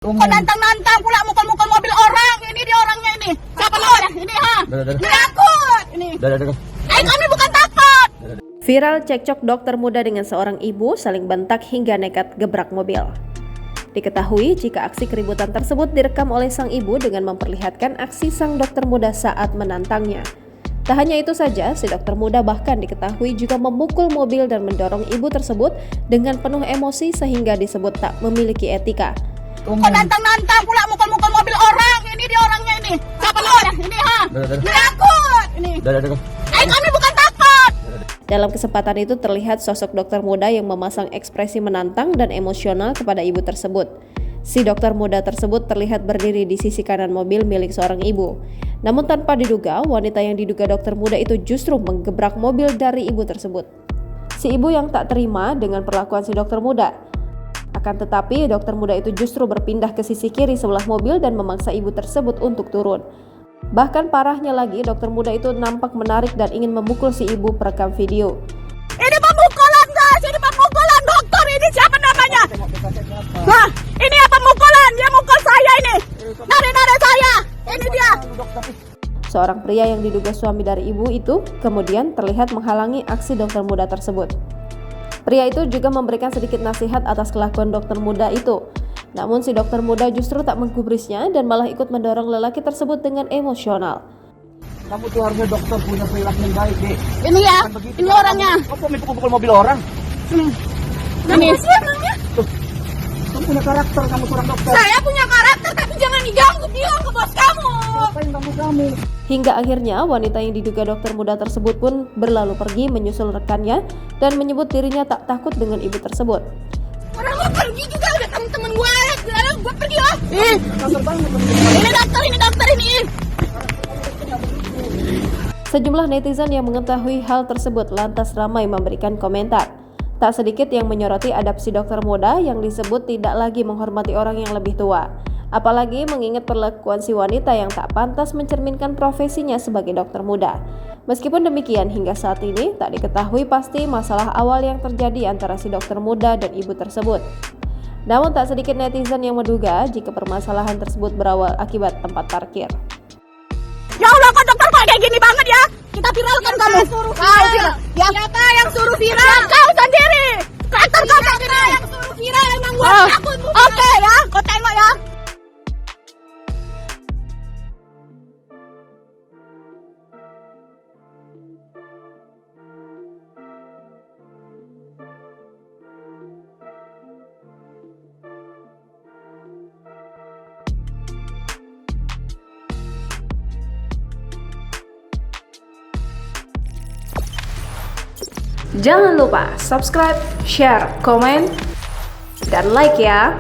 Kok nantang-nantang pula mukul-mukul mobil orang? Ini dia orangnya ini. Siapa lo? Ini ha? Ini aku. Ini. Kami bukan takut. Viral cekcok dokter muda dengan seorang ibu saling bentak hingga nekat gebrak mobil. Diketahui jika aksi keributan tersebut direkam oleh sang ibu dengan memperlihatkan aksi sang dokter muda saat menantangnya. Tak hanya itu saja, si dokter muda bahkan diketahui juga memukul mobil dan mendorong ibu tersebut dengan penuh emosi sehingga disebut tak memiliki etika. Kok nantang-nantang pula mukul-mukul mobil orang? Ini dia orangnya ini. Siapa lo? Ini ha? Ini aku. Ini. Kami bukan takut. Dalam kesempatan itu terlihat sosok dokter muda yang memasang ekspresi menantang dan emosional kepada ibu tersebut. Si dokter muda tersebut terlihat berdiri di sisi kanan mobil milik seorang ibu. Namun tanpa diduga, wanita yang diduga dokter muda itu justru menggebrak mobil dari ibu tersebut. Si ibu yang tak terima dengan perlakuan si dokter muda. Akan tetapi, dokter muda itu justru berpindah ke sisi kiri sebelah mobil dan memaksa ibu tersebut untuk turun. Bahkan parahnya lagi, dokter muda itu nampak menarik dan ingin memukul si ibu perekam video. Ini pemukulan guys, ini pemukulan dokter ini siapa namanya? Wah, ini apa pemukulan? Dia mukul saya ini. Nari saya. Ini dia. Seorang pria yang diduga suami dari ibu itu kemudian terlihat menghalangi aksi dokter muda tersebut. Pria itu juga memberikan sedikit nasihat atas kelakuan dokter muda itu. Namun si dokter muda justru tak menggubrisnya dan malah ikut mendorong lelaki tersebut dengan emosional. Kamu tuh harusnya dokter punya perilaku yang baik, Dek. Ini ya, ini orangnya. Kamu pukul mobil orang. Ini siapanya? Kamu punya karakter, kamu seorang dokter. Saya punya karakter, tapi jangan diganggu, bilang ke bos kamu. Ngapain kamu? Hingga akhirnya wanita yang diduga dokter muda tersebut pun berlalu pergi menyusul rekannya dan menyebut dirinya tak takut dengan ibu tersebut. Orang mau pergi juga udah temen-temen gue pergi lah. Ini dokter ini. Sejumlah netizen yang mengetahui hal tersebut lantas ramai memberikan komentar. Tak sedikit yang menyoroti adab si dokter muda yang disebut tidak lagi menghormati orang yang lebih tua. Apalagi mengingat perlakuan si wanita yang tak pantas mencerminkan profesinya sebagai dokter muda. Meskipun demikian, hingga saat ini tak diketahui pasti masalah awal yang terjadi antara si dokter muda dan ibu tersebut. Namun tak sedikit netizen yang menduga jika permasalahan tersebut berawal akibat tempat parkir. Ya Allah, kok dokter kok kayak gini banget ya? Kita viralkan kamu. Ya. Siapa yang suruh viral? Kau sendiri. Karakter kau sendiri yang suruh viral emang gue takut. Oke ya, kau tengok ya. Jangan lupa subscribe, share, komen, dan like ya.